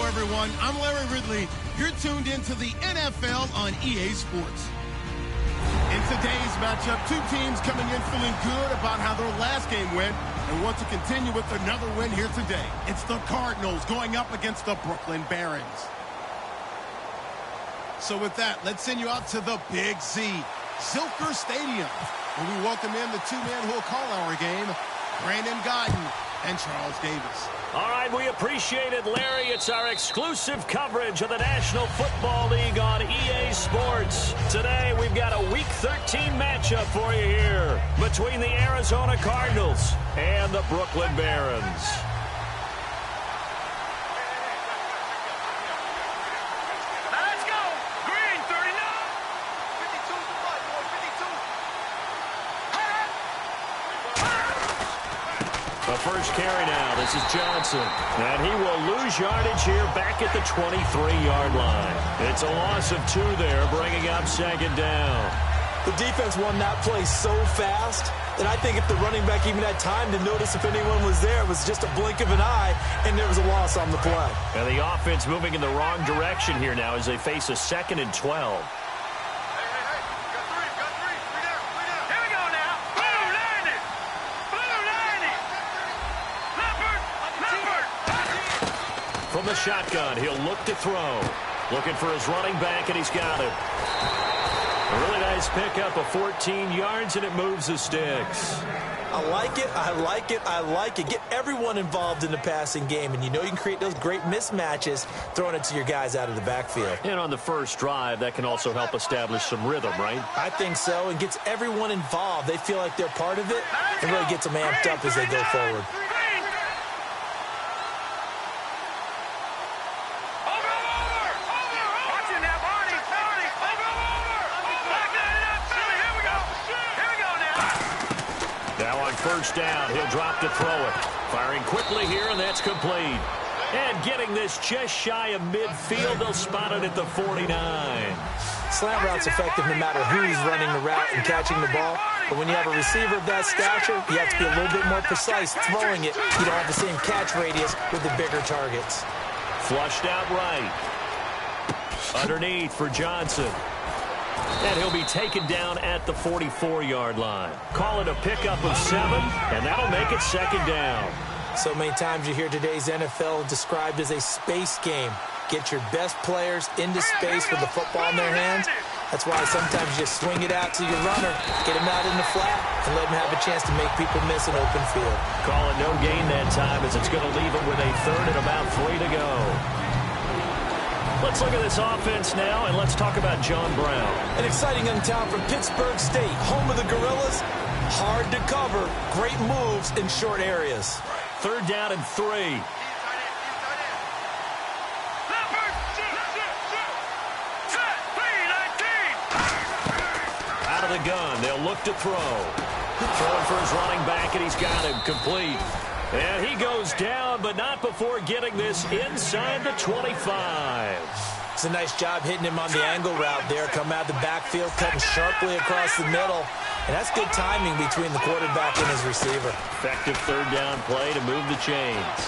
Everyone, I'm Larry Ridley. You're tuned into the NFL on EA Sports. In today's matchup, two teams coming in feeling good about how their last game went and want to continue with another win here today. It's the Cardinals going up against the Brooklyn Barons. So with that, let's send you out to the Big Z, Zilker Stadium, where we welcome in the two men who will call our game, Brandon Godden and Charles Davis. All right, we appreciate it, Larry. It's our exclusive coverage of the National Football League on EA Sports. Today, we've got a Week 13 matchup for you here between the Arizona Cardinals and the Brooklyn Barons. The first carry now. This is Johnson. And he will lose yardage here back at the 23-yard line. It's a loss of 2 there, bringing up second down. The defense won that play so fast that I think if the running back even had time to notice if anyone was there, it was just a blink of an eye, and there was a loss on the play. And the offense moving in the wrong direction here now as they face a 2nd and 12. From the shotgun, he'll look to throw. Looking for his running back, and he's got it. A really nice pickup of 14 yards, and it moves the sticks. I like it, I like it, I like it. Get everyone involved in the passing game, and you know you can create those great mismatches throwing it to your guys out of the backfield. And on the first drive, that can also help establish some rhythm, right? I think so, and gets everyone involved. They feel like they're part of it, and really gets them amped up as they go forward. First down, he'll drop to throw it. Firing quickly here, and that's complete. And getting this just shy of midfield, they'll spot it at the 49. Slant route's effective no matter who's running the route and catching the ball. But when you have a receiver of that stature, you have to be a little bit more precise throwing it. You don't have the same catch radius with the bigger targets. Flushed out right. Underneath for Johnson. And he'll be taken down at the 44-yard line. Call it a pickup of 7, and that'll make it second down. So many times you hear today's NFL described as a space game. Get your best players into space with the football in their hands. That's why sometimes you just swing it out to your runner, get him out in the flat, and let him have a chance to make people miss an open field. Call it no gain that time, as it's going to leave him with a 3rd and about 3 to go. Let's look at this offense now, and let's talk about John Brown. An exciting young talent from Pittsburgh State, home of the Gorillas. Hard to cover, great moves in short areas. 3rd down and 3. Out of the gun, they'll look to throw. Throwing for his running back, and he's got him complete. And he goes down, but not before getting this inside the 25. It's a nice job hitting him on the angle route there. Come out of the backfield, cutting sharply across the middle. And that's good timing between the quarterback and his receiver. Effective third down play to move the chains.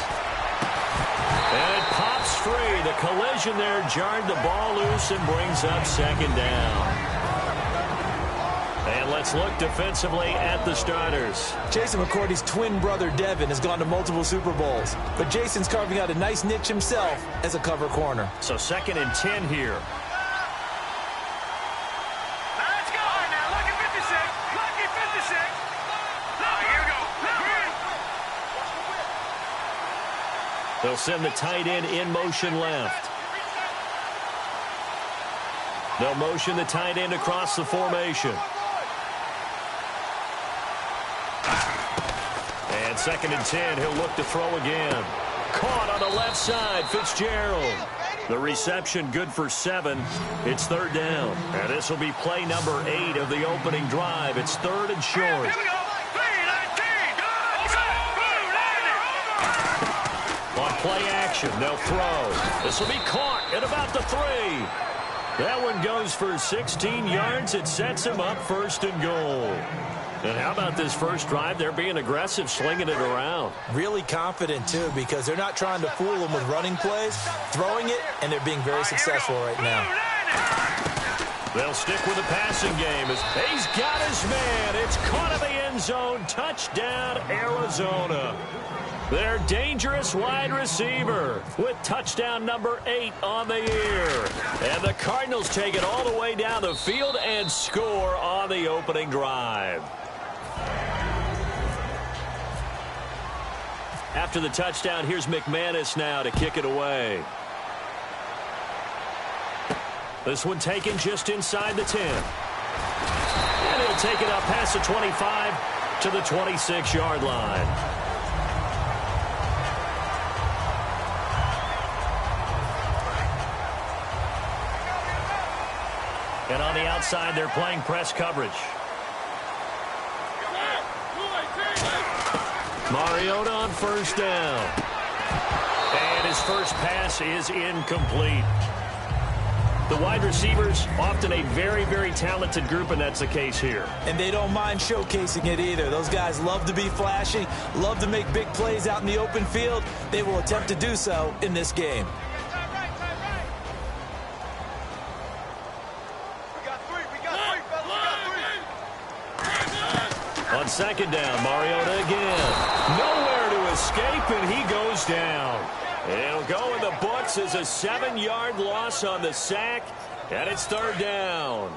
And it pops free. The collision there jarred the ball loose and brings up second down. And let's look defensively at the starters. Jason McCourty's twin brother, Devin, has gone to multiple Super Bowls. But Jason's carving out a nice niche himself as a cover corner. So 2nd and 10 here. Let's go. All right, now, lucky 56. Lucky 56. Here we go. They'll send the tight end in motion left. They'll motion the tight end across the formation. And 2nd and 10, he'll look to throw again. Caught on the left side, Fitzgerald. The reception good for 7. It's 3rd down. And this will be play number 8 of the opening drive. It's 3rd and short. Here we go. 3-19. On play action, they'll throw. This will be caught at about the 3. That one goes for 16 yards. It sets him up 1st and goal. And how about this first drive? They're being aggressive, slinging it around. Really confident, too, because they're not trying to fool them with running plays, throwing it, and they're being very successful right now. They'll stick with the passing game. He's got his man. It's caught in the end zone. Touchdown, Arizona. Their dangerous wide receiver with touchdown number 8 on the year. And the Cardinals take it all the way down the field and score on the opening drive. After the touchdown, here's McManus now to kick it away. This one taken just inside the 10. And he'll take it up past the 25 to the 26-yard line. And on the outside, they're playing press coverage. Mariota on 1st down. And his first pass is incomplete. The wide receivers, often a very, very talented group, and that's the case here. And they don't mind showcasing it either. Those guys love to be flashy, love to make big plays out in the open field. They will attempt to do so in this game. On 2nd down, Mariota again. Nowhere to escape, and he goes down. It'll go in the books as a 7-yard loss on the sack, and it's 3rd down.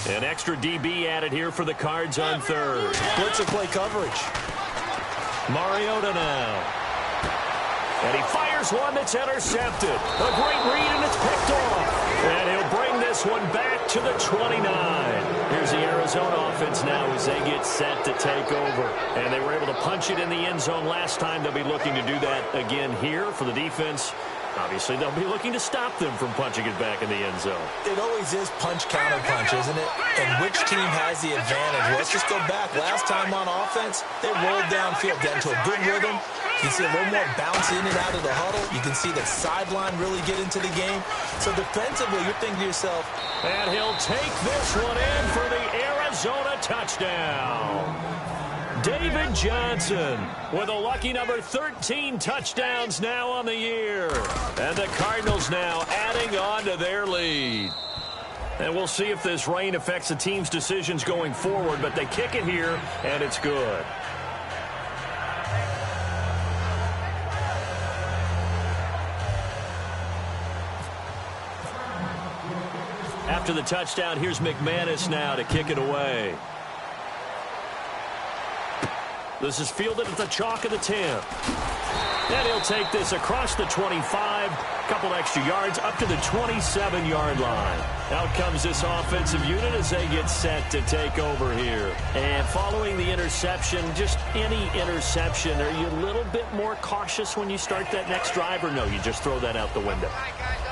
An extra DB added here for the Cards on 3rd. Blitzer play coverage. Mariota now. And he fires one that's intercepted. A great read, and it's picked off. And he'll bring this one back to the 29. Here's the Arizona offense now as they get set to take over. And they were able to punch it in the end zone last time. They'll be looking to do that again here for the defense. Obviously, they'll be looking to stop them from punching it back in the end zone. It always is punch-counter-punch, isn't it? And which team has the advantage? Let's just go back. Last time on offense, they rolled downfield, got into a good rhythm. You can see a little more bounce in and out of the huddle. You can see the sideline really get into the game. So defensively, you're thinking to yourself, and he'll take this one in for the Arizona touchdown. David Johnson with a lucky number 13 touchdowns now on the year. And the Cardinals now adding on to their lead. And we'll see if this rain affects the team's decisions going forward, but they kick it here, and it's good. After the touchdown, here's McManus now to kick it away. This is fielded at the chalk of the 10. And he'll take this across the 25, couple extra yards, up to the 27-yard line. Out comes this offensive unit as they get set to take over here. And following the interception, just any interception, are you a little bit more cautious when you start that next drive, or no, you just throw that out the window?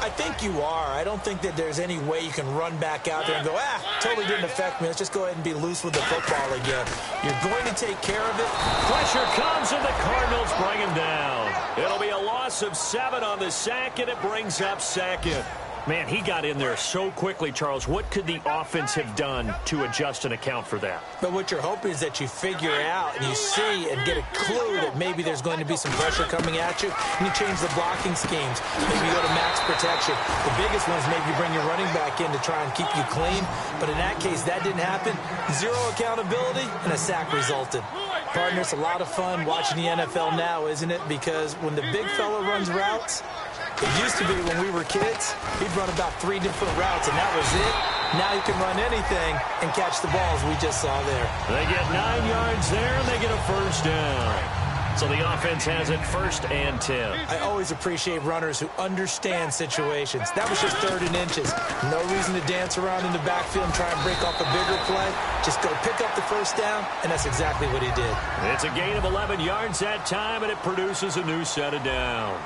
I think you are. I don't think that there's any way you can run back out there and go, totally didn't affect me. Let's just go ahead and be loose with the football again. You're going to take care of it. Pressure comes, and the Cardinals bring him down. It'll be a loss of 7 on the sack, and it brings up 2nd. Man, he got in there so quickly, Charles. What could the offense have done to adjust and account for that? But what you're hoping is that you figure out and you see and get a clue that maybe there's going to be some pressure coming at you, and you change the blocking schemes. Maybe you go to max protection. The biggest one is maybe you bring your running back in to try and keep you clean. But in that case, that didn't happen. Zero accountability, and a sack resulted. Partner, it's a lot of fun watching the NFL now, isn't it? Because when the big fella runs routes, it used to be when we were kids, he'd run about 3 different routes, and that was it. Now he can run anything and catch the balls we just saw there. They get 9 yards there, and they get a first down. So the offense has it 1st and 10. I always appreciate runners who understand situations. That was just 3rd and inches. No reason to dance around in the backfield and try and break off a bigger play. Just go pick up the first down, and that's exactly what he did. It's a gain of 11 yards that time, and it produces a new set of downs.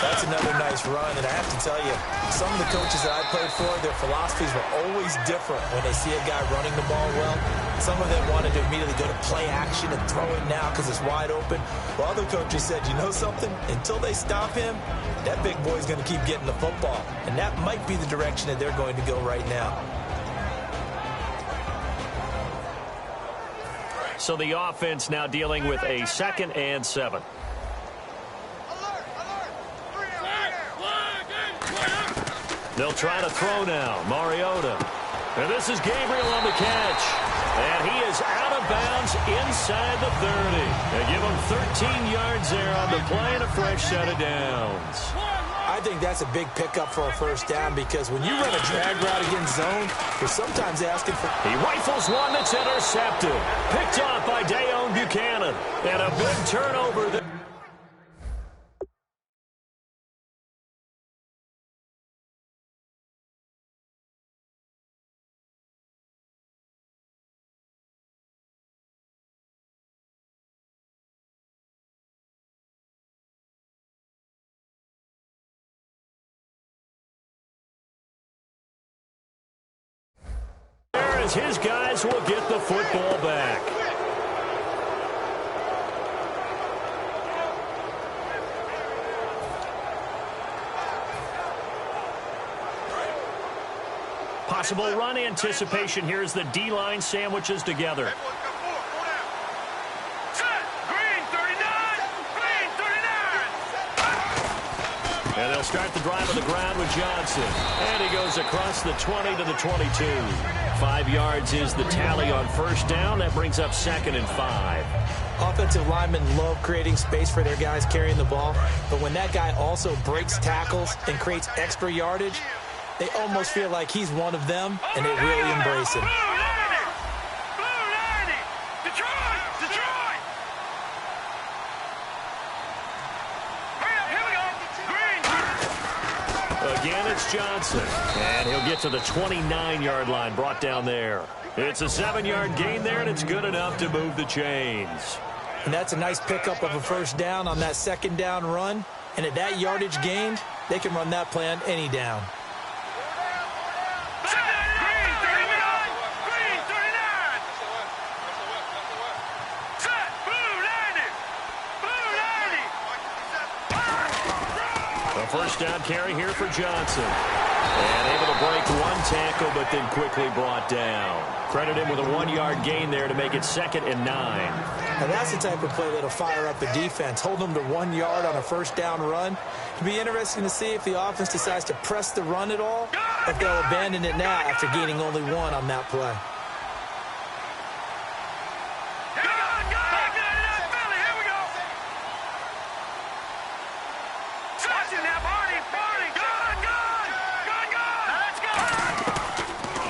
That's another nice run, and I have to tell you, some of the coaches that I played for, their philosophies were always different when they see a guy running the ball well. Some of them wanted to immediately go to play action and throw it now because it's wide open. Well, other coaches said, you know something? Until they stop him, that big boy's going to keep getting the football. And that might be the direction that they're going to go right now. So the offense now dealing with a 2nd and 7. They'll try to throw now. Mariota. And this is Gabriel on the catch. And he is out of bounds inside the 30. They give him 13 yards there on the play and a fresh set of downs. I think that's a big pickup for a first down because when you run a drag route against zone, you're sometimes asking for... He rifles one that's intercepted. Picked off by Dayon Buchanan. And a big turnover there. As his guys will get the football back. Possible run anticipation here as the D-line sandwiches together. And they'll start the drive on the ground with Johnson. And he goes across the 20 to the 22. 5 yards is the tally on first down. That brings up 2nd and 5. Offensive linemen love creating space for their guys carrying the ball. But when that guy also breaks tackles and creates extra yardage, they almost feel like he's one of them, and they really embrace him. Again, it's Johnson. And he'll get to the 29-yard line, brought down there. It's a 7-yard gain there, and it's good enough to move the chains. And that's a nice pickup of a first down on that 2nd down run. And at that yardage gained, they can run that play on any down. First down carry here for Johnson. And able to break one tackle, but then quickly brought down. Credit him with a 1-yard gain there to make it 2nd and 9. Now that's the type of play that'll fire up a defense. Hold them to 1 yard on a first down run. It'll be interesting to see if the offense decides to press the run at all, or if they'll abandon it now after gaining only 1 on that play.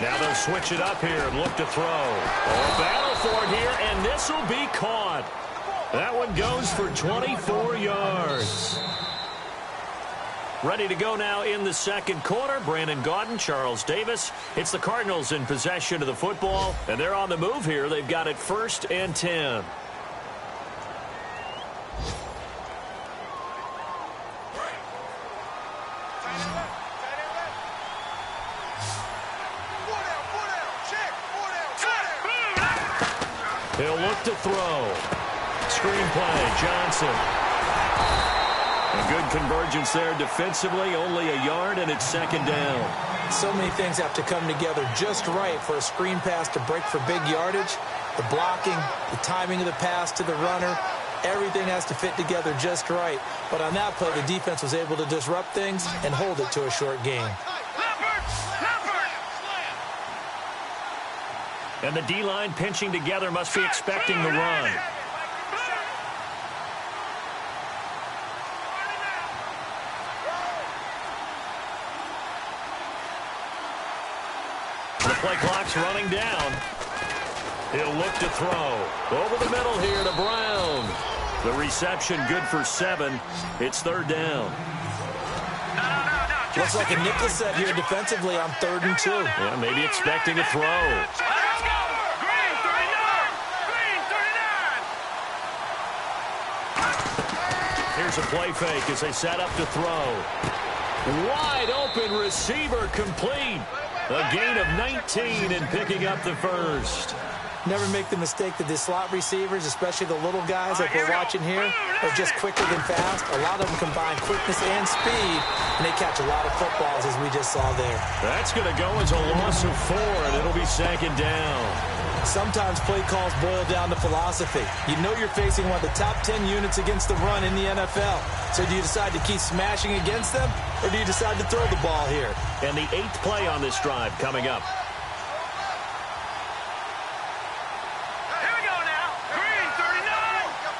Now they'll switch it up here and look to throw. Battle for it here, and this will be caught. That one goes for 24 yards. Ready to go now in the 2nd quarter. Brandon Gaudin, Charles Davis. It's the Cardinals in possession of the football, and they're on the move here. They've got it 1st and 10. He'll look to throw. Screen play, Johnson. A good convergence there defensively, only a yard, and it's second down. So many things have to come together just right for a screen pass to break for big yardage. The blocking, the timing of the pass to the runner, everything has to fit together just right. But on that play, the defense was able to disrupt things and hold it to a short gain. And the D-line pinching together must be expecting the run. The play clock's running down. He'll look to throw. Over the middle here to Brown. The reception good for 7. It's third down. Looks like a nickel set here defensively on 3rd and 2. Yeah, maybe expecting a throw. Let's go! Green 39! Green 39! Here's a play fake as they set up to throw. Wide open receiver complete. A gain of 19 and picking up the first. Never make the mistake that the slot receivers, especially the little guys like we're watching here, are just quicker than fast. A lot of them combine quickness and speed, and they catch a lot of footballs, as we just saw there. That's going to go as a loss of 4, and it'll be second down. Sometimes play calls boil down to philosophy. You know you're facing one of the top 10 units against the run in the NFL. So do you decide to keep smashing against them, or do you decide to throw the ball here? And the 8th play on this drive coming up. Here we go now. Green 39!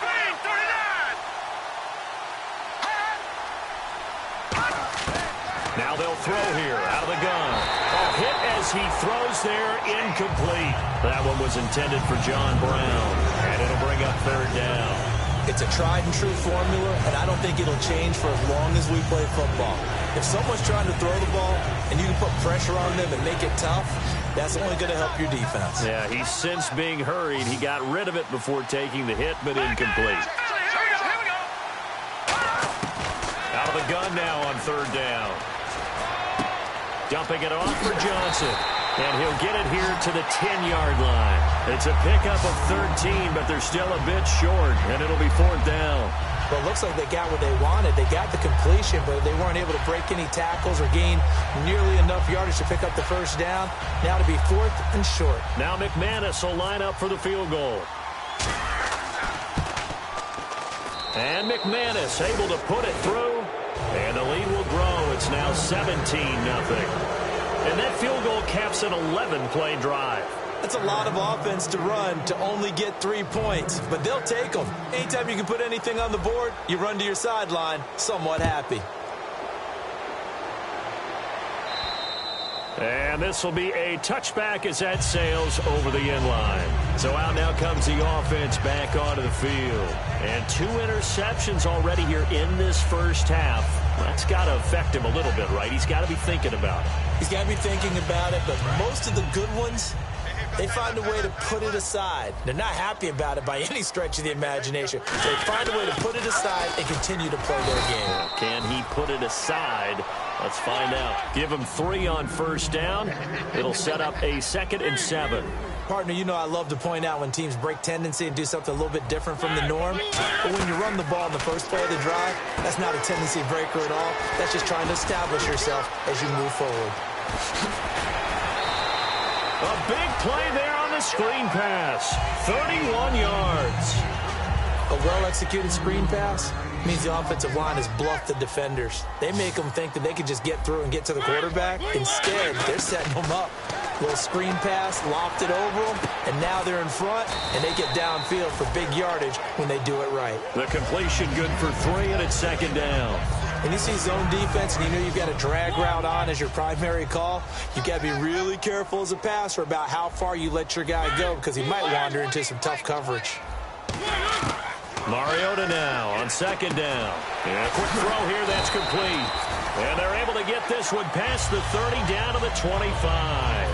Green 39! Now they'll throw here out of the gun. A hit as he throws there, incomplete. That one was intended for John Brown, and it'll bring up third down. It's a tried-and-true formula, and I don't think it'll change for as long as we play football. If someone's trying to throw the ball and you can put pressure on them and make it tough, that's only going to help your defense. Yeah, he's since being hurried. He got rid of it before taking the hit, but incomplete. Here we go. Out of the gun now on third down. Dumping it off for Johnson. And he'll get it here to the 10-yard line. It's a pickup of 13, but they're still a bit short, and it'll be fourth down. Well, it looks like they got what they wanted. They got the completion, but they weren't able to break any tackles or gain nearly enough yardage to pick up the first down. Now to be 4th and short. Now McManus will line up for the field goal. And McManus able to put it through, and the lead will grow. It's now 17-0. And that field goal caps an 11-play drive. That's a lot of offense to run to only get 3 points, but they'll take them. Anytime you can put anything on the board, you run to your sideline somewhat happy. And this will be a touchback as that sails over the end line. So out now comes the offense back onto the field. And 2 interceptions already here in this first half. That's got to affect him a little bit, right? He's got to be thinking about it. He's got to be thinking about it, but most of the good ones, they find a way to put it aside. They're not happy about it by any stretch of the imagination. They find a way to put it aside and continue to play their game. Can he put it aside? Let's find out. Give him 3 on first down. It'll set up a 2nd and 7. Partner, you know I love to point out when teams break tendency and do something a little bit different from the norm. But when you run the ball in the first play of the drive, that's not a tendency breaker at all. That's just trying to establish yourself as you move forward. A big play there on the screen pass. 31 yards. A well-executed screen pass means the offensive line has bluffed the defenders. They make them think that they can just get through and get to the quarterback. Instead, they're setting them up. Little screen pass, lopped it over them, and now they're in front, and they get downfield for big yardage when they do it right. The completion good for 3, and it's second down. When you see zone defense and you know you've got a drag route on as your primary call, you've got to be really careful as a passer about how far you let your guy go because he might wander into some tough coverage. Mariota now on second down. And a quick throw here, that's complete. And they're able to get this one past the 30 down to the 25.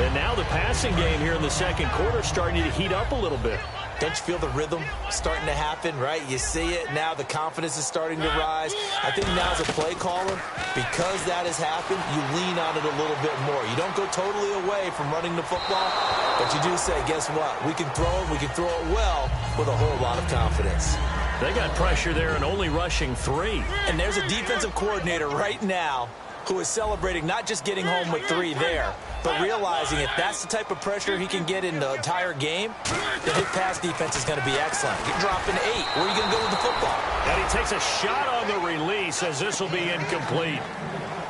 And now the passing game here in the second quarter starting to heat up a little bit. Don't you feel the rhythm starting to happen, right? You see it. Now the confidence is starting to rise. I think now as a play caller, because that has happened, you lean on it a little bit more. You don't go totally away from running the football, but you do say, guess what? We can throw it. We can throw it well with a whole lot of confidence. They got pressure there and only rushing 3. And there's a defensive coordinator right now who is celebrating not just getting home with 3 there, but realizing if that's the type of pressure he can get in the entire game, then his pass defense is going to be excellent. You're dropping 8. Where are you going to go with the football? And he takes a shot on the release as this will be incomplete.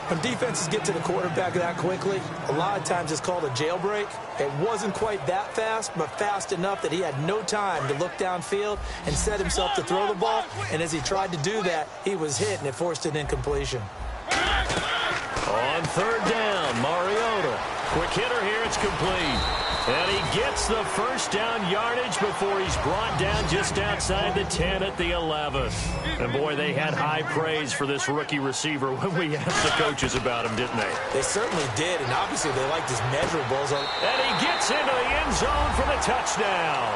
When defenses get to the quarterback that quickly, a lot of times it's called a jailbreak. It wasn't quite that fast, but fast enough that he had no time to look downfield and set himself to throw the ball. And as he tried to do that, he was hit, and it forced an incompletion. On 3rd down, Mariota. Quick hitter here, it's complete. And he gets the first down yardage before he's brought down just outside the 10 at the 11. And boy, they had high praise for this rookie receiver when we asked the coaches about him, didn't they? They certainly did, and obviously they liked his measurables. And he gets into the end zone for the touchdown.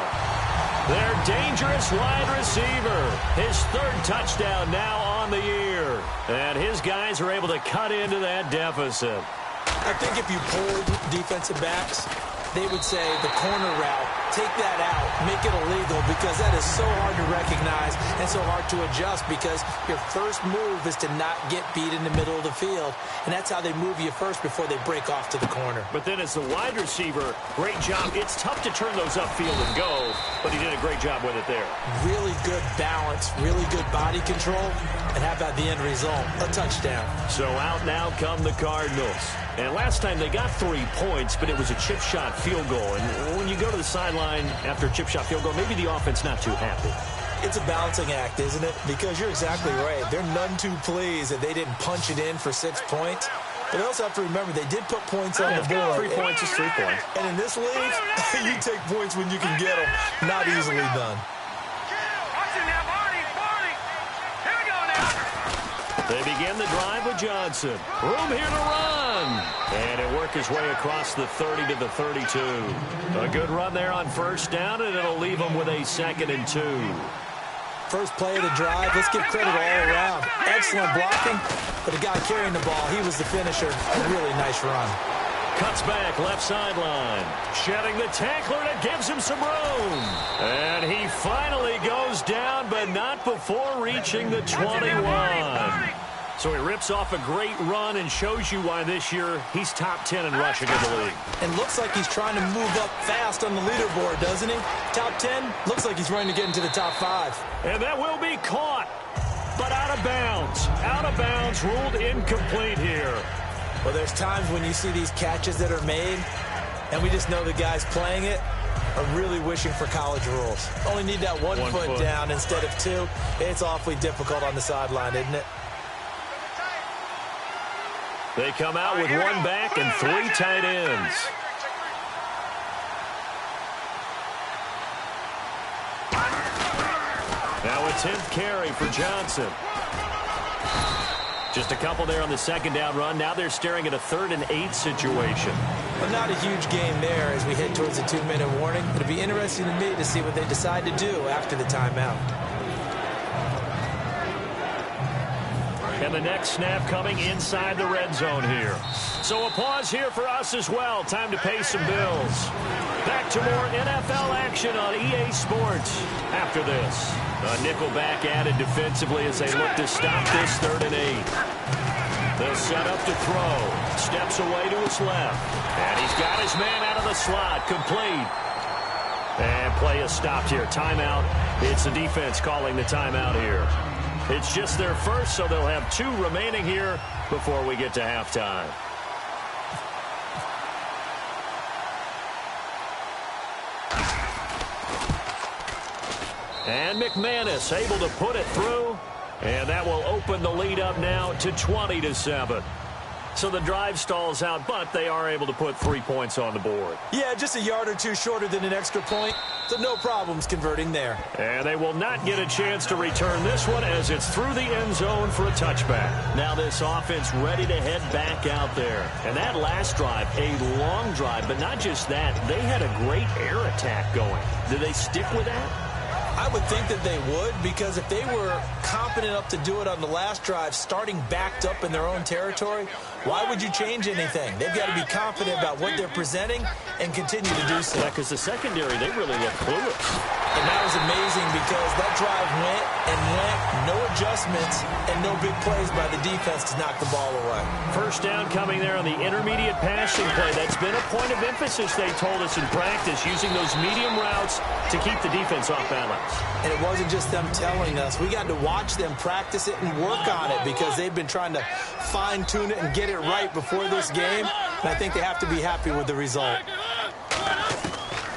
Their dangerous wide receiver. His 3rd touchdown now on the year. And his guys are able to cut into that deficit. I think if you polled defensive backs, they would say the corner route, take that out, make it illegal, because that is so hard to recognize and so hard to adjust, because your first move is to not get beat in the middle of the field, and that's how they move you first before they break off to the corner. But then as the wide receiver, great job. It's tough to turn those upfield and go, but he did a great job with it there. Really good balance, really good body control, and how about the end result? A touchdown. So out now come the Cardinals. And last time they got 3 points, but it was a chip shot field goal. And when you go to the sideline after a chip shot field goal, maybe the offense not too happy. It's a balancing act, isn't it? Because you're exactly right. They're none too pleased that they didn't punch it in for 6 points. But they also have to remember they did put points on the board. 3 points is 3 points. And in this league, you take points when you can get them. Not easily done. They begin the drive with Johnson. Room here to run. And it worked his way across the 30 to the 32. A good run there on 1st down, and it'll leave them with a 2nd and 2. First play of the drive. Let's give credit all around. Excellent blocking, but the guy carrying the ball, he was the finisher. A really nice run. Cuts back, left sideline. Shedding the tackler, and it gives him some room. And he finally goes down, but not before reaching the 21. So he rips off a great run and shows you why this year he's top 10 in rushing in the league. And looks like he's trying to move up fast on the leaderboard, doesn't he? Top 10, looks like he's running to get into the top 5. And that will be caught, but out of bounds. Out of bounds, ruled incomplete here. Well, there's times when you see these catches that are made, and we just know the guys playing it are really wishing for college rules. Only need that one foot down instead of 2. It's awfully difficult on the sideline, isn't it? They come out with 1 back and 3 tight ends. Now a 10th carry for Johnson. Just a couple there on the 2nd down run. Now they're staring at a 3rd and 8 situation. But not a huge game there as we head towards a 2-minute warning. It'll be interesting to me to see what they decide to do after the timeout. And the next snap coming inside the red zone here. So a pause here for us as well. Time to pay some bills. Back to more NFL action on EA Sports after this. A nickel back added defensively as they look to stop this 3rd and 8. They'll set up to throw. Steps away to his left. And he's got his man out of the slot. Complete. And play is stopped here. Timeout. It's the defense calling the timeout here. It's just their first, so they'll have 2 remaining here before we get to halftime. And McManus able to put it through, and that will open the lead up now to 20-7. So the drive stalls out, but they are able to put 3 points on the board. Yeah, just a yard or 2 shorter than an extra point, so no problems converting there. And they will not get a chance to return this one as it's through the end zone for a touchback. Now this offense ready to head back out there. And that last drive, a long drive, but not just that. They had a great air attack going. Did they stick with that? I would think that they would, because if they were confident enough to do it on the last drive, starting backed up in their own territory, why would you change anything? They've got to be confident about what they're presenting and continue to do so. Yeah, because the secondary, they really look clueless. And that was amazing because that drive went and went, no adjustments, and no big plays by the defense to knock the ball away. First down coming there on the intermediate passing play. That's been a point of emphasis, they told us in practice, using those medium routes to keep the defense off balance. And it wasn't just them telling us. We got to watch them practice it and work on it because they've been trying to fine-tune it and get it right before this game. And I think they have to be happy with the result.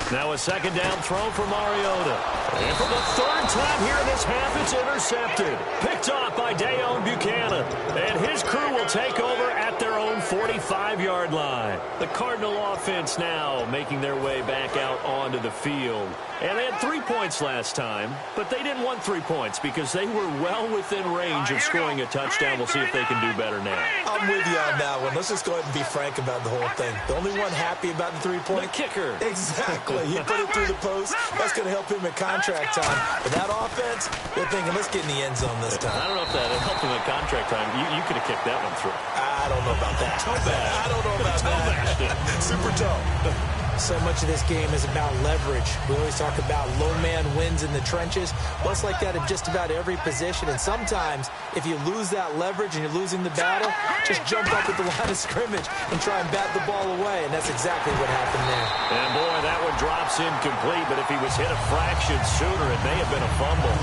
Now a second down throw for Mariota. And for the third time here in this half, it's intercepted. Picked off by Dayon Buchanan. And his crew will take over at their own 45-yard line. The Cardinal offense now making their way back out onto the field. And they had 3 points last time, but they didn't want 3 points because they were well within range of scoring a touchdown. We'll see if they can do better now. I'm with you on that one. Let's just go ahead and be frank about the whole thing. The only one happy about the 3-point? The kicker. Exactly. He put it through the post. That's going to help him at contract time. But that offense, they're thinking, let's get in the end zone this time. I don't know if that helped him at contract time. You could have kicked that one through. I don't know about that. Toe bash. I don't know about that. Super toe. So much of this game is about leverage. We always talk about low man wins in the trenches. Well, it's like that in just about every position. And sometimes, if you lose that leverage and you're losing the battle, just jump up at the line of scrimmage and try and bat the ball away. And that's exactly what happened there. And, boy, that one drops incomplete. But if he was hit a fraction sooner, it may have been a fumble.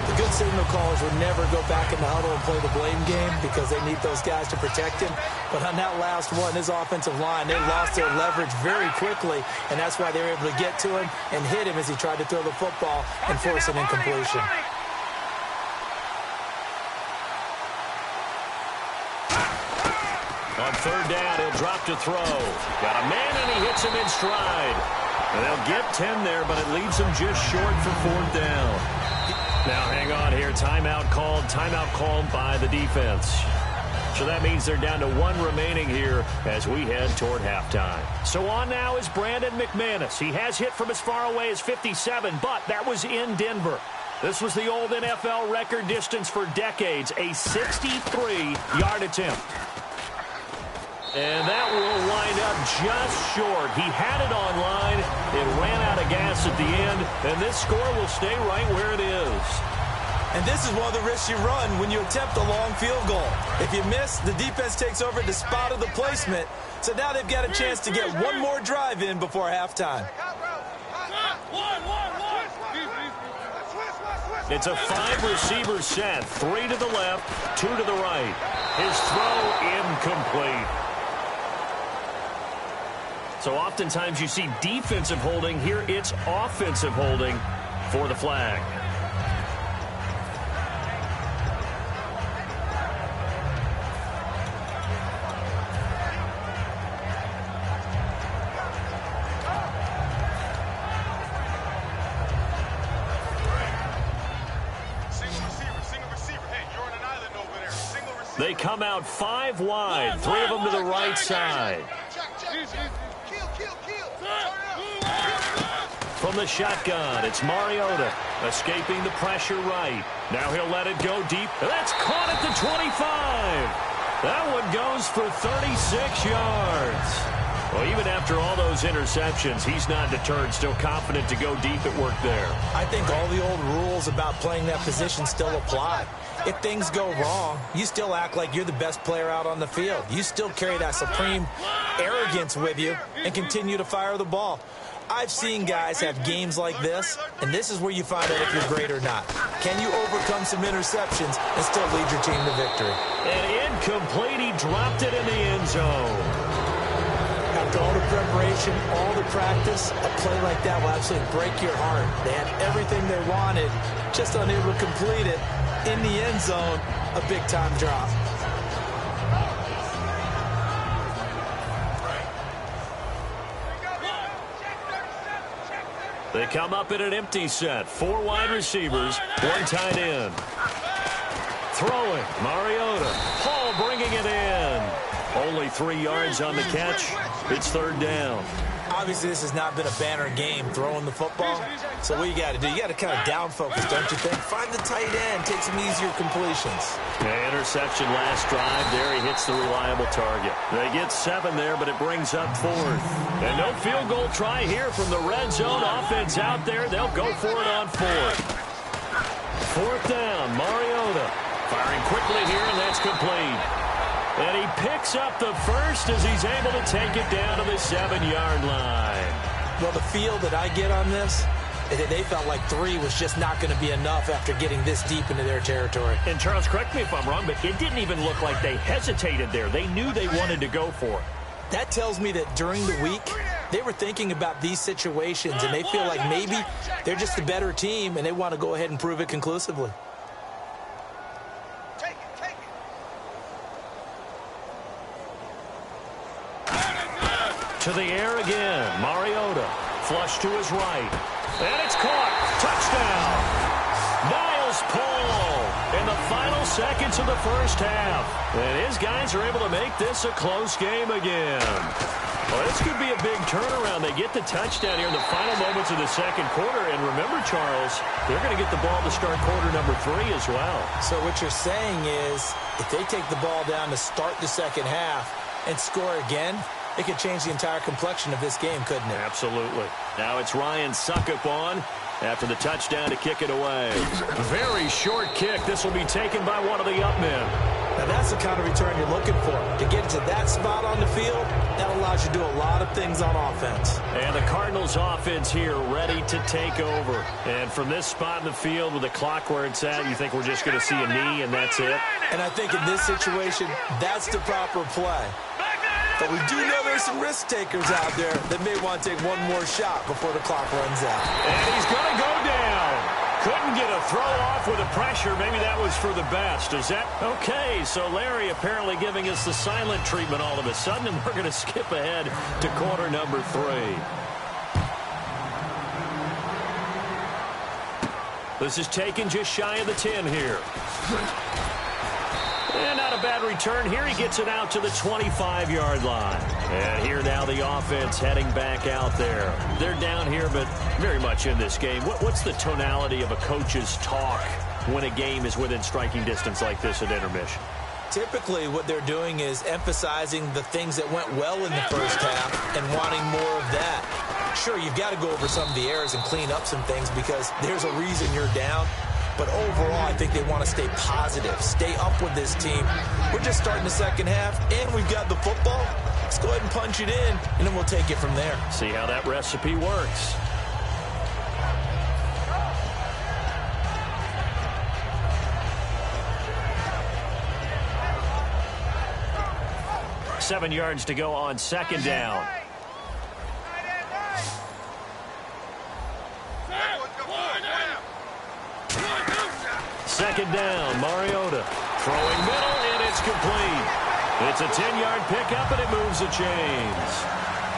The good signal callers would never go back in the huddle and play the blame game because they need those guys to protect him. But on that last one, his offensive line, they lost their leverage very quickly, and that's why they were able to get to him and hit him as he tried to throw the football and force an incompletion. On third down, he'll drop to throw. Got a man, and he hits him in stride. And they'll get 10 there, but it leaves them just short for fourth down. Now, hang on here. Timeout called by the defense. So that means they're down to 1 remaining here as we head toward halftime. So on now is Brandon McManus. He has hit from as far away as 57, but that was in Denver. This was the old NFL record distance for decades, a 63-yard attempt. And that will wind up just short. He had it on line. It ran out of gas at the end, and this score will stay right where it is. And this is one of the risks you run when you attempt a long field goal. If you miss, the defense takes over the spot of the placement. So now they've got a chance to get one more drive in before halftime. It's a 5-receiver set. 3 to the left, 2 to the right. His throw incomplete. So oftentimes you see defensive holding. Here it's offensive holding for the flag. They come out 5 wide, 3 of them to the right side. From the shotgun, it's Mariota escaping the pressure right. Now he'll let it go deep. That's caught at the 25. That one goes for 36 yards. Well, even after all those interceptions, he's not deterred, still confident to go deep at work there. I think all the old rules about playing that position still apply. If things go wrong, you still act like you're the best player out on the field. You still carry that supreme arrogance with you and continue to fire the ball. I've seen guys have games like this, and this is where you find out if you're great or not. Can you overcome some interceptions and still lead your team to victory? And incomplete, he dropped it in the end zone. After all the preparation, all the practice, a play like that will absolutely break your heart. They had everything they wanted, just unable to complete it. In the end zone, a big-time drop. They come up in an empty set. 4 wide receivers, 1 tight end. Throwing, Mariota. Paul bringing it in. Only 3 yards on the catch. It's third down. Obviously, this has not been a banner game throwing the football. So what you got to do, you got to kind of down focus, don't you think? Find the tight end, take some easier completions. Interception last drive. There he hits the reliable target. They get 7 there, but it brings up 4th. And no field goal try here from the red zone. Offense out there. They'll go for it on 4th. 4th down, Mariota. Firing quickly here, and that's complete. And he picks up the first as he's able to take it down to the 7-yard line. Well, the feel that I get on this, they felt like 3 was just not going to be enough after getting this deep into their territory. And Charles, correct me if I'm wrong, but it didn't even look like they hesitated there. They knew they wanted to go for it. That tells me that during the week, they were thinking about these situations, and they feel like maybe they're just a better team, and they want to go ahead and prove it conclusively. To the air again. Mariota. Flush to his right. And it's caught. Touchdown. Niles Paul in the final seconds of the first half. And his guys are able to make this a close game again. Well, this could be a big turnaround. They get the touchdown here in the final moments of the second quarter. And remember, Charles, they're going to get the ball to start quarter number 3 as well. So what you're saying is if they take the ball down to start the second half and score again, it could change the entire complexion of this game, couldn't it? Absolutely. Now it's Ryan Suckup on after the touchdown to kick it away. Very short kick. This will be taken by one of the up men. Now that's the kind of return you're looking for. To get to that spot on the field, that allows you to do a lot of things on offense. And the Cardinals offense here ready to take over. And from this spot in the field with the clock where it's at, you think we're just going to see a knee and that's it? And I think in this situation, that's the proper play. But we do know there's some risk takers out there that may want to take one more shot before the clock runs out. And he's going to go down. Couldn't get a throw off with the pressure. Maybe that was for the best. Is that okay? So Larry apparently giving us the silent treatment all of a sudden, and we're going to skip ahead to quarter number 3. This is taken just shy of the 10 here. And not a bad return here. He gets it out to the 25-yard line. And here now the offense heading back out there. They're down here, but very much in this game. What's the tonality of a coach's talk when a game is within striking distance like this at intermission? Typically, what they're doing is emphasizing the things that went well in the first half and wanting more of that. Sure, you've got to go over some of the errors and clean up some things because there's a reason you're down. But overall, I think they want to stay positive, stay up with this team. We're just starting the second half, and we've got the football. Let's go ahead and punch it in, and then we'll take it from there. See how that recipe works. Seven yards to go on second down. Second down, Mariota. Throwing middle, and it's complete. It's a 10-yard pickup, and it moves the chains.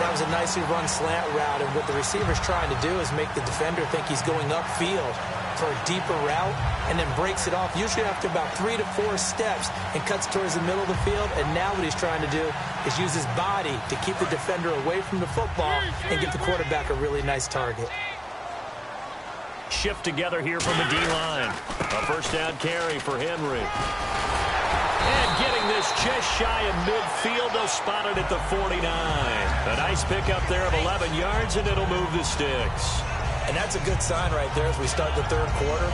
That was a nicely run slant route, and what the receiver's trying to do is make the defender think he's going upfield for a deeper route, and then breaks it off, usually after about 3 to 4 steps, and cuts towards the middle of the field. And now what he's trying to do is use his body to keep the defender away from the football and give the quarterback a really nice target. Shift together here from the D-line. A first down carry for Henry. And getting this just shy of midfield. They'll spot it at the 49. A nice pickup there of 11 yards, and it'll move the sticks. And that's a good sign right there as we start the third quarter.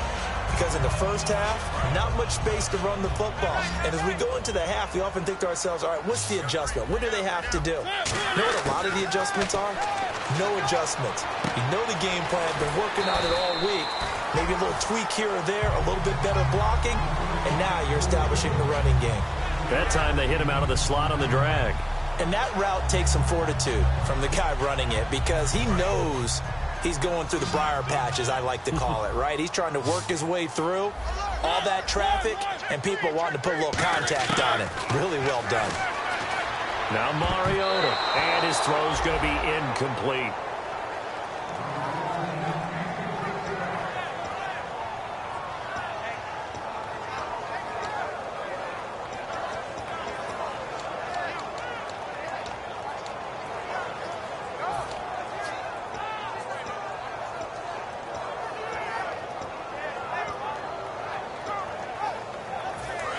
Because in the first half, not much space to run the football. And as we go into the half, we often think to ourselves, all right, what's the adjustment? What do they have to do? You know what a lot of the adjustments are? No adjustments. You know the game plan, been working on it all week. Maybe a little tweak here or there, a little bit better blocking, and now you're establishing the running game. That time they hit him out of the slot on the drag. And that route takes some fortitude from the guy running it because he knows he's going through the briar patch, as I like to call it, right? He's trying to work his way through all that traffic and people wanting to put a little contact on it. Really well done. Now Mariota, and his throw's going to be incomplete.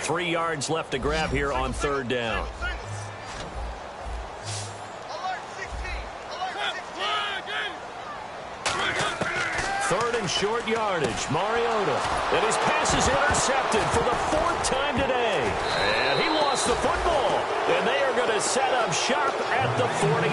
3 yards left to grab here on 3rd down. Third and short yardage. Mariota. And his pass is intercepted for the 4th time today. And he lost the football. And they are going to set up shop at the 40.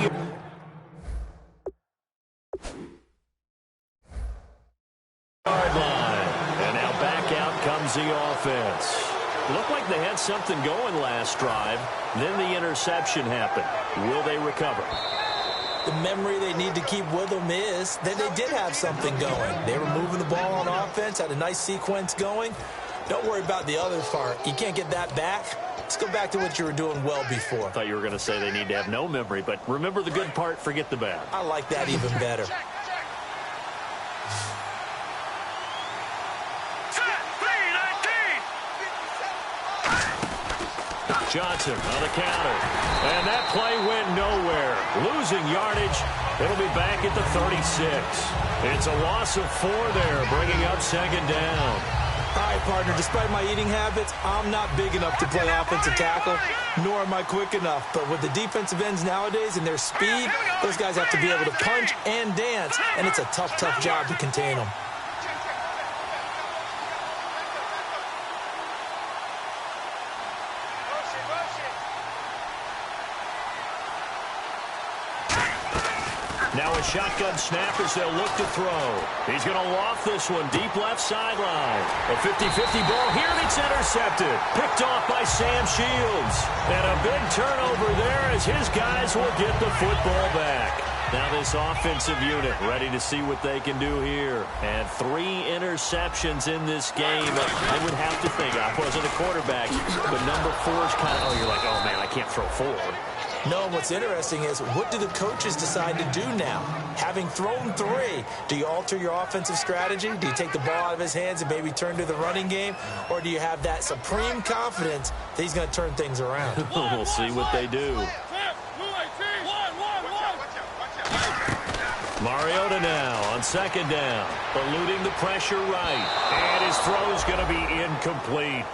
Yard line. And now back out comes the offense. Looked like they had something going last drive. Then the interception happened. Will they recover? The memory they need to keep with them is that they did have something going. They were moving the ball on offense, had a nice sequence going. Don't worry about the other part. You can't get that back. Let's go back to what you were doing well before. I thought you were going to say they need to have no memory, but remember the good part, forget the bad. I like that even better. Johnson on the counter. And that play went nowhere. Losing yardage. It'll be back at the 36. It's a loss of 4 there, bringing up 2nd down. All right, partner, despite my eating habits, I'm not big enough to play offensive tackle, nor am I quick enough. But with the defensive ends nowadays and their speed, those guys have to be able to punch and dance, and it's a tough, tough job to contain them. Now a shotgun snap as they'll look to throw. He's going to loft this one deep left sideline. A 50-50 ball here, and it's intercepted. Picked off by Sam Shields. And a big turnover there as his guys will get the football back. Now this offensive unit ready to see what they can do here. And 3 interceptions in this game. I would have to think, I wasn't a quarterback, but number 4 is kind of, you're like, oh, man, I can't throw 4. No, what's interesting is what do the coaches decide to do now? Having thrown 3, do you alter your offensive strategy? Do you take the ball out of his hands and maybe turn to the running game? Or do you have that supreme confidence that he's going to turn things around? We'll see what they do. Mariota now on 2nd down, eluding the pressure right. And his throw is going to be incomplete.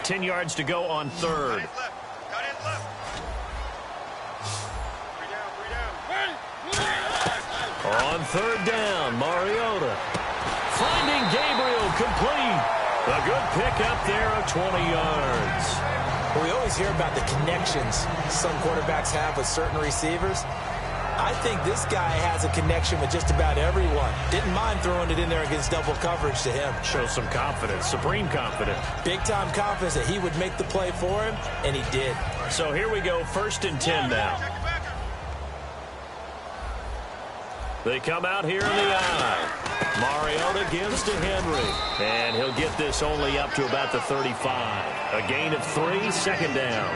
Ten yards to go on 3rd. On 3rd down, Mariota. Finding Gabriel complete. A good pickup there of 20 yards. We always hear about the connections some quarterbacks have with certain receivers. I think this guy has a connection with just about everyone. Didn't mind throwing it in there against double coverage to him. Shows some confidence, supreme confidence. Big-time confidence that he would make the play for him, and he did. So here we go, 1st and 10 now. They come out here in the eye. Mariota gives to Henry. And he'll get this only up to about the 35. A gain of 3, 2nd down.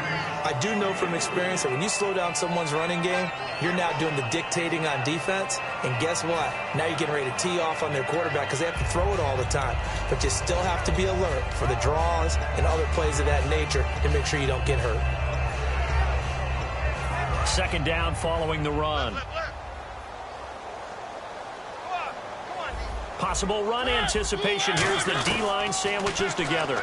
I do know from experience that when you slow down someone's running game, you're now doing the dictating on defense. And guess what? Now you're getting ready to tee off on their quarterback because they have to throw it all the time. But you still have to be alert for the draws and other plays of that nature to make sure you don't get hurt. 2nd down following the run. Possible run anticipation. Here's the D-line sandwiches together.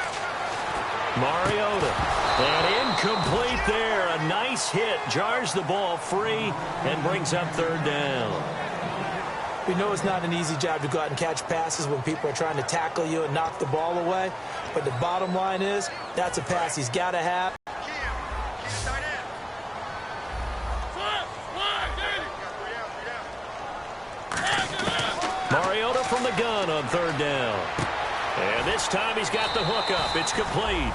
Mariota. And incomplete there. A nice hit. Jars the ball free and brings up 3rd down. We know it's not an easy job to go out and catch passes when people are trying to tackle you and knock the ball away. But the bottom line is that's a pass he's got to have. Mariota from the gun on 3rd down. And this time he's got the hookup. It's complete.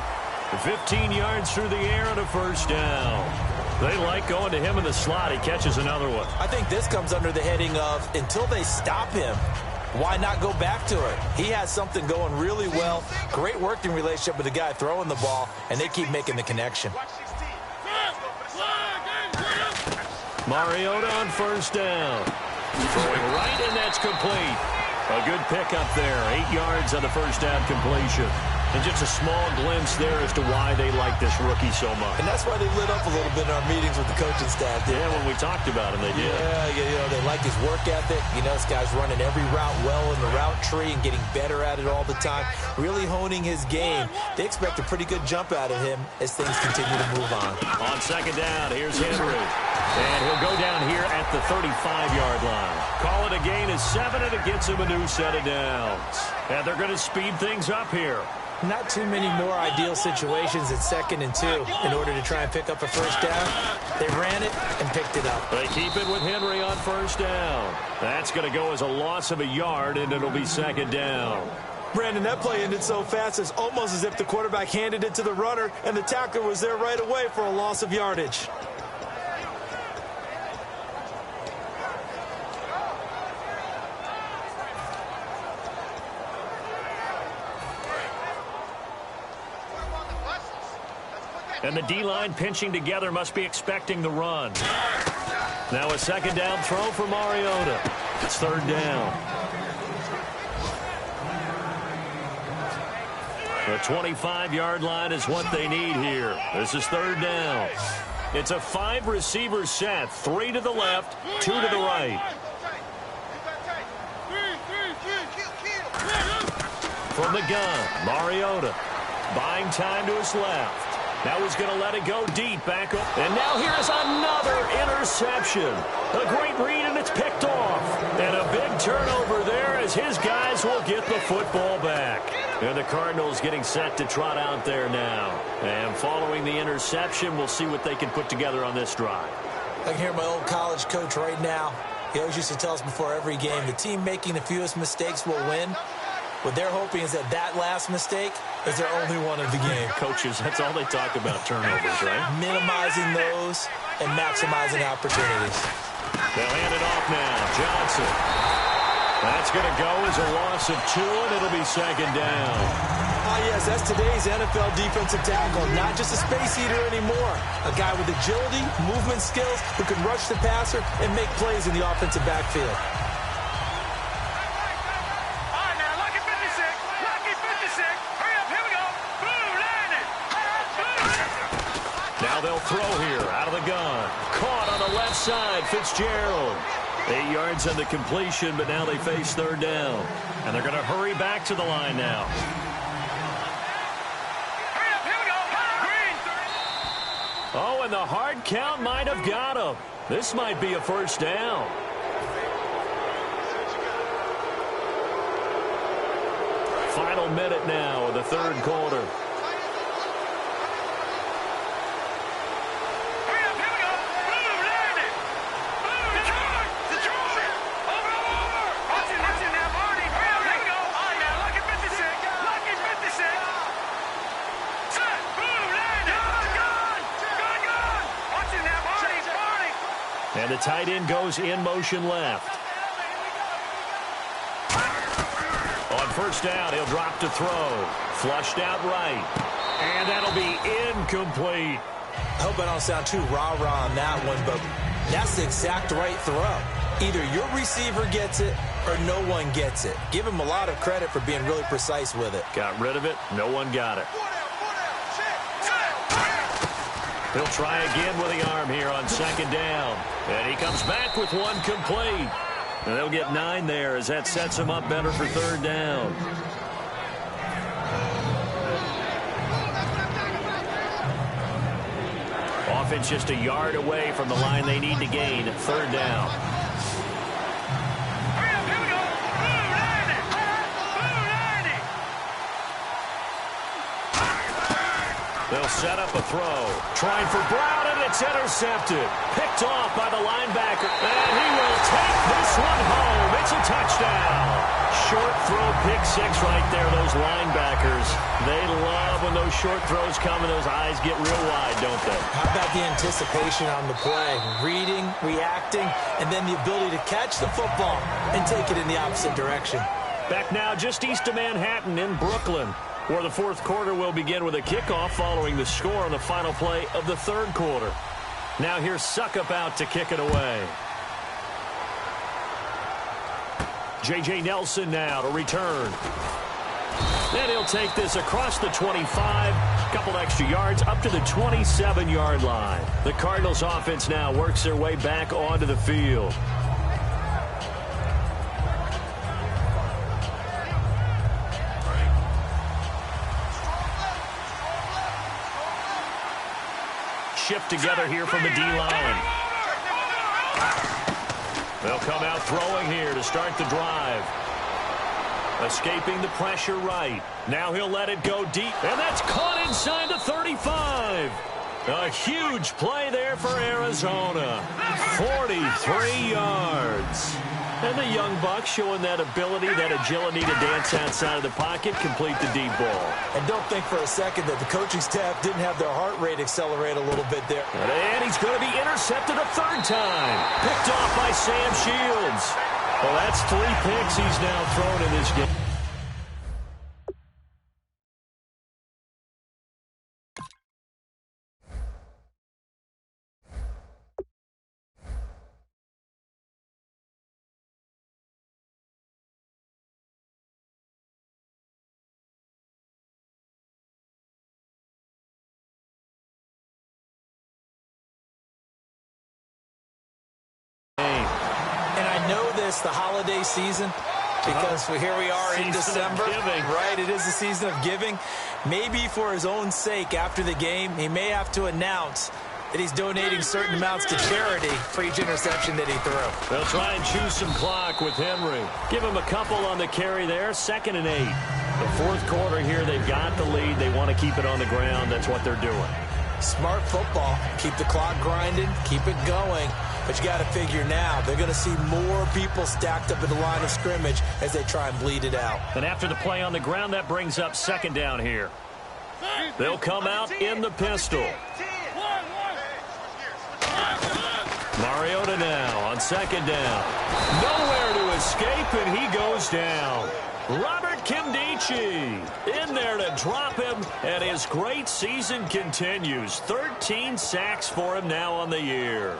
15 yards through the air and a 1st down. They like going to him in the slot. He catches another one. I think this comes under the heading of until they stop him, why not go back to it? He has something going really well. Great working relationship with the guy throwing the ball, and they keep making the connection. Mariota on 1st down. Throwing right, and that's complete. A good pickup there. 8 yards on the 1st down completion. And just a small glimpse there as to why they like this rookie so much. And that's why they lit up a little bit in our meetings with the coaching staff. Yeah, when we talked about him, they did. Yeah, they like his work ethic. This guy's running every route well in the route tree and getting better at it all the time, really honing his game. They expect a pretty good jump out of him as things continue to move on. On second down, here's Henry. And he'll go down here at the 35-yard line. Call it a gain of 7, and it gets him a new set of downs. And they're going to speed things up here. Not too many more ideal situations at 2nd and 2 in order to try and pick up a first down. They ran it and picked it up. They keep it with Henry on first down. That's going to go as a loss of a yard, and it'll be second down. Brandon, that play ended so fast, it's almost as if the quarterback handed it to the runner, and the tackler was there right away for a loss of yardage. And the D-line pinching together must be expecting the run. Now a second down throw for Mariota. It's third down. The 25-yard line is what they need here. This is third down. It's a 5-receiver set. 3 to the left, 2 to the right. From the gun, Mariota buying time to his left. Now he's going to let it go deep back up. And now here's another interception. A great read, and it's picked off. And a big turnover there as his guys will get the football back. And the Cardinals getting set to trot out there now. And following the interception, we'll see what they can put together on this drive. I can hear my old college coach right now. He always used to tell us before every game, the team making the fewest mistakes will win. What they're hoping is that last mistake is their only one of the game. Coaches, that's all they talk about, turnovers, right? Minimizing those and maximizing opportunities. They'll hand it off now. Johnson. That's going to go as a loss of 2, and it'll be second down. Yes, that's today's NFL defensive tackle. Not just a space eater anymore. A guy with agility, movement skills, who can rush the passer and make plays in the offensive backfield. They'll throw here out of the gun. Caught on the left side, Fitzgerald. 8 yards on the completion, but now they face third down. And they're going to hurry back to the line now. Oh, and the hard count might have got him. This might be a first down. Final minute now of the third quarter. And the tight end goes in motion left. On first down, he'll drop to throw. Flushed out right. And that'll be incomplete. I hope I don't sound too rah-rah on that one, but that's the exact right throw. Either your receiver gets it or no one gets it. Give him a lot of credit for being really precise with it. Got rid of it. No one got it. He'll try again with the arm here on second down. And he comes back with one complete. And they'll get 9 there as that sets him up better for third down. Offense just a yard away from the line they need to gain at third down. They'll set up a throw. Trying for Brown, and it's intercepted. Picked off by the linebacker. And he will take this one home. It's a touchdown. Short throw, pick 6 right there. Those linebackers, they love when those short throws come and those eyes get real wide, don't they? How about the anticipation on the play? Reading, reacting, and then the ability to catch the football and take it in the opposite direction. Back now just east of Manhattan in Brooklyn, where the fourth quarter will begin with a kickoff following the score on the final play of the third quarter. Now here's Suckup out to kick it away. J.J. Nelson now to return. And he'll take this across the 25, a couple extra yards up to the 27-yard line. The Cardinals offense now works their way back onto the field. Shift together here from the D-line. They'll come out throwing here to start the drive. Escaping the pressure right. Now he'll let it go deep. And that's caught inside the 35. A huge play there for Arizona. 43 yards. And the young buck showing that ability, that agility to dance outside of the pocket, complete the deep ball. And don't think for a second that the coaching staff didn't have their heart rate accelerate a little bit there. And he's going to be intercepted a third time. Picked off by Sam Shields. Well, that's 3 picks he's now thrown in this game. The holiday season, because here we are in December, right? It is the season of giving. Maybe for his own sake, after the game, he may have to announce that he's donating certain amounts to charity for each interception that he threw. They'll try and choose some clock with Henry. Give him a couple on the carry there. 2nd and 8. The fourth quarter here, they've got the lead. They want to keep it on the ground. That's what they're doing. Smart football. Keep the clock grinding. Keep it going. But you got to figure now, they're going to see more people stacked up at the line of scrimmage as they try and bleed it out. And after the play on the ground, that brings up 2nd down here. They'll come out in the pistol. Mariota now on 2nd down. Nowhere to escape, and he goes down. Robert Kimdichie in there to drop him, and his great season continues. 13 sacks for him now on the year.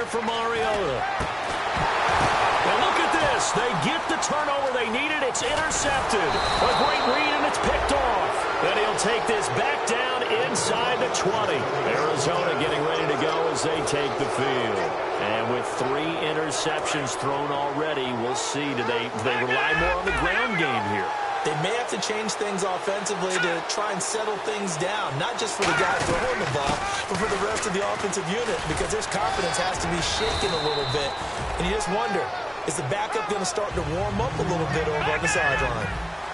For Mariota. And look at this. They get the turnover they needed. It's intercepted. A great read, and it's picked off. And he'll take this back down inside the 20. Arizona getting ready to go as they take the field. And with 3 interceptions thrown already, we'll see. Do they rely more on the ground game here? They may have to change things offensively to try and settle things down, not just for the guy throwing the ball, but for the rest of the offensive unit, because his confidence has to be shaken a little bit. And you just wonder, is the backup going to start to warm up a little bit over on the sideline?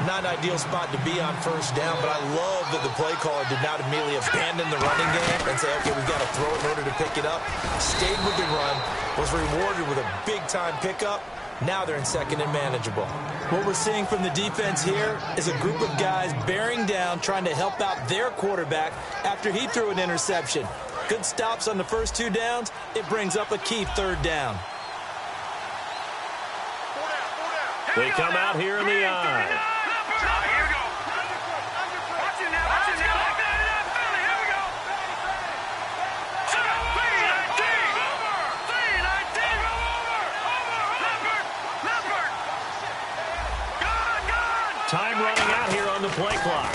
Not an ideal spot to be on 1st down, but I love that the play caller did not immediately abandon the running game and say, okay, we've got to throw it in order to pick it up. Stayed with the run, was rewarded with a big-time pickup. Now they're in 2nd and manageable. What we're seeing from the defense here is a group of guys bearing down, trying to help out their quarterback after he threw an interception. Good stops on the first 2 downs. It brings up a key 3rd down. They come out here in the eye. Time running out here on the play clock.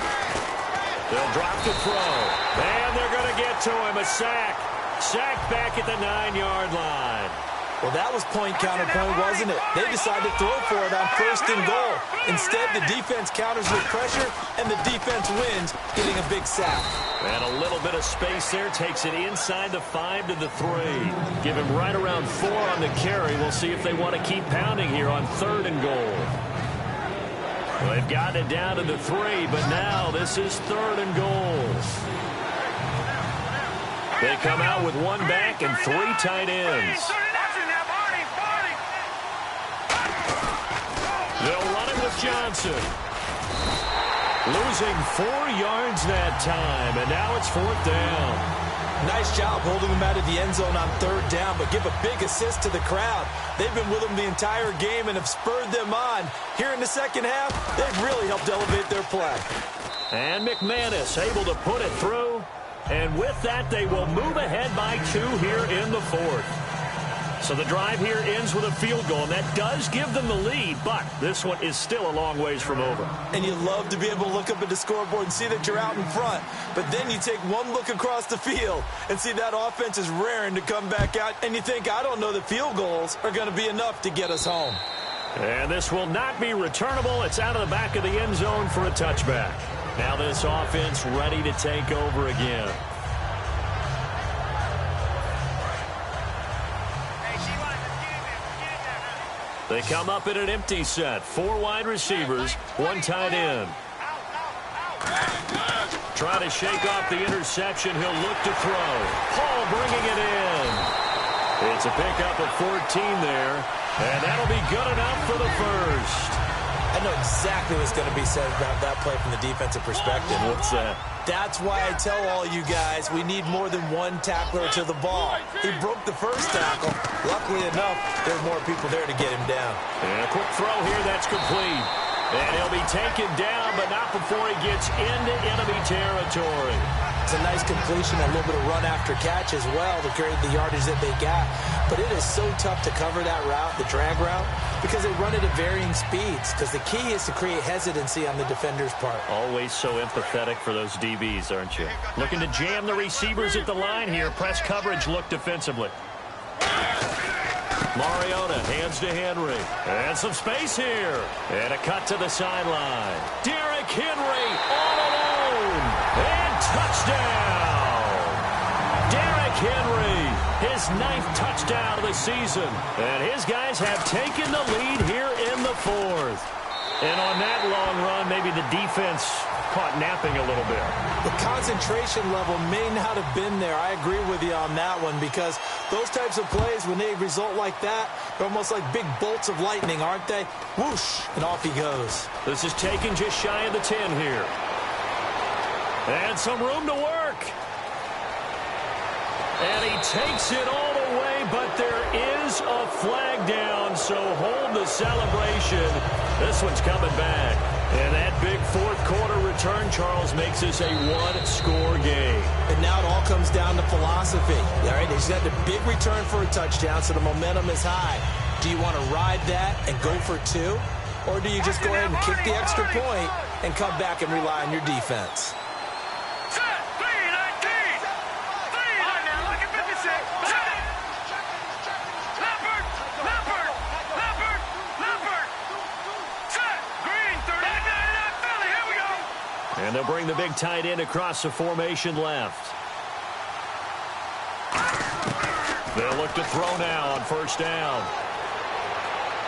They'll drop the throw. And they're going to get to him. A sack. Sack back at the 9-yard line. Well, that was point counterpoint, wasn't it? They decided to throw for it on 1st and goal. Instead, the defense counters with pressure, and the defense wins, getting a big sack. And a little bit of space there. Takes it inside the 5 to the 3. Give him right around 4 on the carry. We'll see if they want to keep pounding here on 3rd and goal. Well, they've gotten it down to the 3, but now this is 3rd and goal. They come out with 1 back and 3 tight ends. They'll run it with Johnson. Losing 4 yards that time, and now it's 4th down. Nice job holding him out of the end zone on third down, but give a big assist to the crowd. They've been with him the entire game and have spurred them on. Here in the second half, they've really helped elevate their play. And McManus able to put it through. And with that, they will move ahead by 2 here in the fourth. So the drive here ends with a field goal, and that does give them the lead, but this one is still a long ways from over. And you love to be able to look up at the scoreboard and see that you're out in front, but then you take one look across the field and see that offense is raring to come back out, and you think, I don't know that field goals are going to be enough to get us home. And this will not be returnable. It's out of the back of the end zone for a touchback. Now this offense ready to take over again. They come up in an empty set. 4 wide receivers, 1 tight end. Trying to shake off the interception. He'll look to throw. Paul bringing it in. It's a pickup of 14 there. And that'll be good enough for the first. I know exactly what's going to be said about that play from the defensive perspective. What's that? That's why I tell all you guys we need more than one tackler to the ball. He broke the first tackle. Luckily enough, there were more people there to get him down. And a quick throw here, that's complete. And he'll be taken down, but not before he gets into enemy territory. It's a nice completion, a little bit of run after catch as well to create the yardage that they got. But it is so tough to cover that route, the drag route, because they run it at varying speeds. Because the key is to create hesitancy on the defender's part. Always so empathetic for those DBs, aren't you? Looking to jam the receivers at the line here. Press coverage look defensively. Mariota hands to Henry. And some space here. And a cut to the sideline. Derrick Henry all alone. And touchdown. Derrick Henry, his 9th touchdown of the season. And his guys have taken the lead here in the 4th. And on that long run, maybe the defense caught napping a little bit. The concentration level may not have been there. I agree with you on that one, because those types of plays, when they result like that, they're almost like big bolts of lightning, aren't they? Whoosh, and off he goes. This is taken just shy of the 10 here. And some room to work. And he takes it all the way, but there is a flag down, so hold the celebration. This one's coming back. And that big 4th quarter return, Charles, makes this a 1-score game. And now it all comes down to philosophy. All right, he's got the big return for a touchdown, so the momentum is high. Do you want to ride that and go for 2? Or do you just go ahead and kick the extra point and come back and rely on your defense? And they'll bring the big tight end across the formation left. They'll look to throw now on 1st down.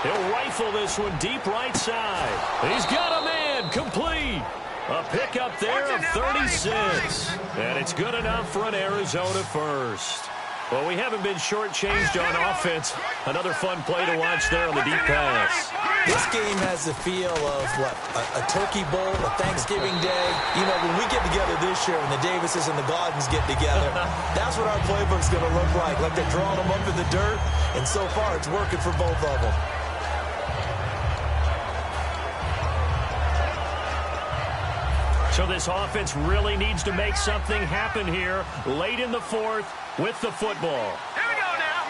He'll rifle this one deep right side. He's got a man, complete. A pickup there of 36. And it's good enough for an Arizona first. Well, we haven't been shortchanged on offense. Another fun play to watch there on the deep pass. This game has the feel of, what, a turkey bowl, a Thanksgiving day. You know, when we get together this year, when the Davises and the Gordons get together, that's what our playbook's going to look like. Like they're drawing them up in the dirt, and so far it's working for both of them. So this offense really needs to make something happen here late in the 4th with the football. Here we go now.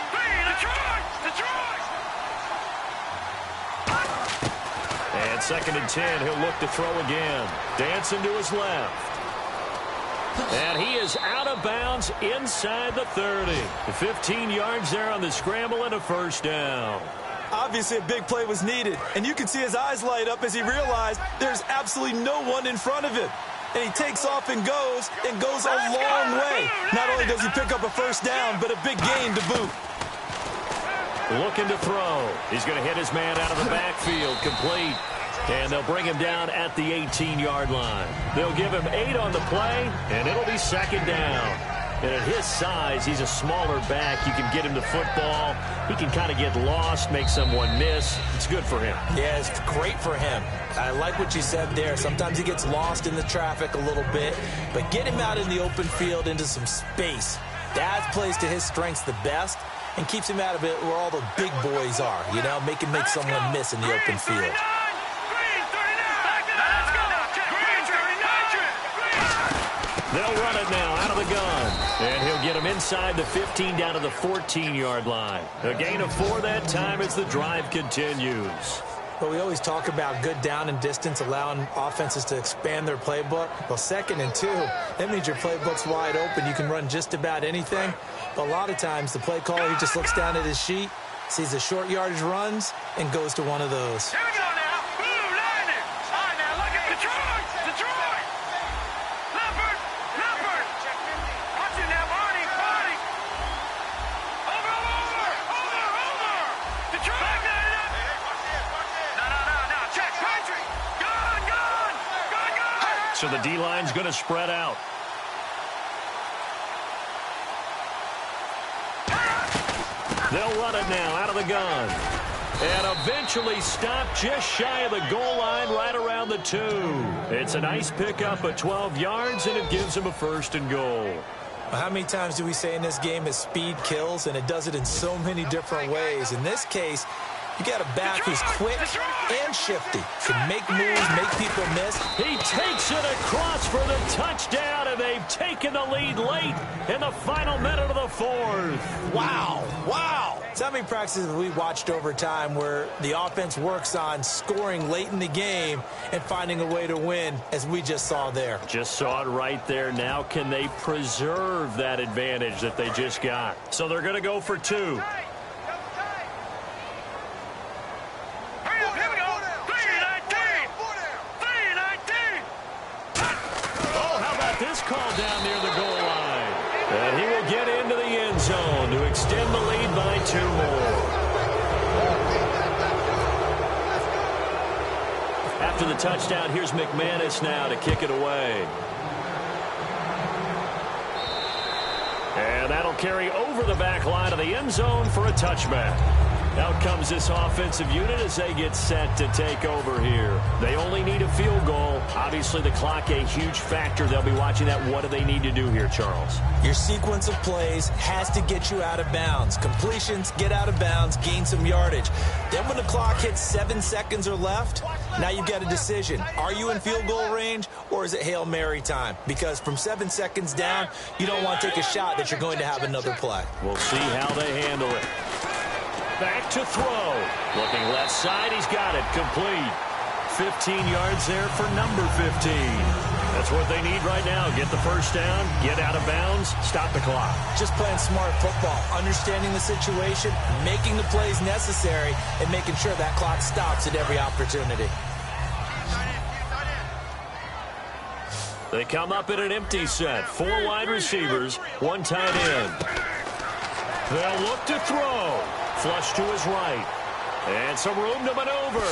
Detroit! Detroit! And 2nd and 10, he'll look to throw again. Dancing to his left. And he is out of bounds inside the 30. 15 yards there on the scramble and a 1st down. Obviously, a big play was needed, and you can see his eyes light up as he realized there's absolutely no one in front of him. And he takes off and goes a long way. Not only does he pick up a 1st down, but a big gain to boot. Looking to throw. He's going to hit his man out of the backfield, complete. And they'll bring him down at the 18-yard line. They'll give him 8 on the play, and it'll be 2nd down. And at his size, he's a smaller back. You can get him to football. He can kind of get lost, make someone miss. It's good for him. Yeah, it's great for him. I like what you said there. Sometimes he gets lost in the traffic a little bit, but get him out in the open field into some space. Dad plays to his strengths the best and keeps him out of it where all the big boys are, you know, making someone miss in the open field. They'll run it now out of the gun. And he'll get him inside the 15 down to the 14-yard line. A gain of 4 that time as the drive continues. Well, we always talk about good down and distance, allowing offenses to expand their playbook. Well, 2nd and 2, that means your playbook's wide open. You can run just about anything. But a lot of times, the play caller, he just looks down at his sheet, sees the short yardage runs, and goes to one of those. Here we go now. Blue landing. All right, now look at Detroit. Detroit. Leopard. Leopard. Watch it now, Barney. Barney. Over. Detroit. No. Check. Patrick. Gone. So the D-line's going to spread out. They'll run it now out of the gun. And eventually stop just shy of the goal line right around the 2. It's a nice pickup of 12 yards, and it gives him a 1st and goal. Well, how many times do we say in this game that speed kills, and it does it in so many different ways? In this case, you got a back who's quick and shifty, can make moves, make people miss. He takes it across for the touchdown, and they've taken the lead late in the final minute of the 4th. Wow. So how many practices have we watched over time where the offense works on scoring late in the game and finding a way to win, as we just saw there? Just saw it right there. Now can they preserve that advantage that they just got? So they're going to go for 2. Call down near the goal line. And he will get into the end zone to extend the lead by 2 more. After the touchdown, here's McManus now to kick it away. And that'll carry over the back line of the end zone for a touchback. Out comes this offensive unit as they get set to take over here. They only need a field goal. Obviously, the clock a huge factor. They'll be watching that. What do they need to do here, Charles? Your sequence of plays has to get you out of bounds. Completions, get out of bounds, gain some yardage. Then when the clock hits 7 seconds or left, now you've got a decision. Are you in field goal range, or is it Hail Mary time? Because from 7 seconds down, you don't want to take a shot that you're going to have another play. We'll see how they handle it. Back to throw. Looking left side, he's got it. Complete. 15 yards there for number 15. That's what they need right now. Get the first down, get out of bounds, stop the clock. Just playing smart football, understanding the situation, making the plays necessary, and making sure that clock stops at every opportunity. They come up in an empty set. 4 wide receivers, 1 tight end. They'll look to throw. Flush to his right. And some room to maneuver.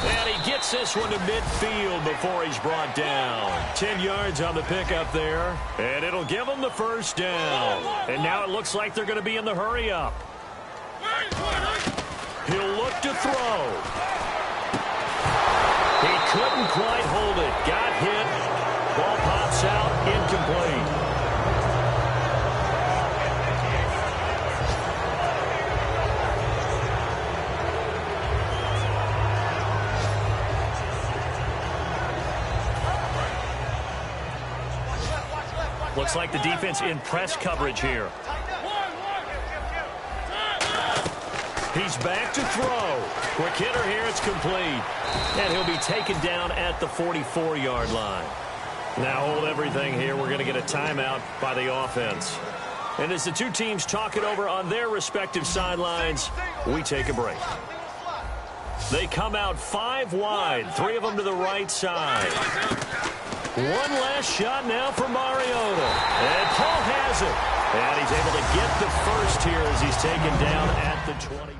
And he gets this one to midfield before he's brought down. 10 yards on the pickup there. And it'll give him the first down. And now it looks like they're going to be in the hurry-up. He'll look to throw. He couldn't quite hold it. Got hit. Ball pops out. Incomplete. Looks like the defense in press coverage here. He's back to throw. Quick hitter here, it's complete. And he'll be taken down at the 44-yard line. Now hold everything here. We're going to get a timeout by the offense. And as the 2 teams talk it over on their respective sidelines, we take a break. They come out 5 wide, 3 of them to the right side. One last shot now for Mariota. And Paul has it. And he's able to get the first here as he's taken down at the 20.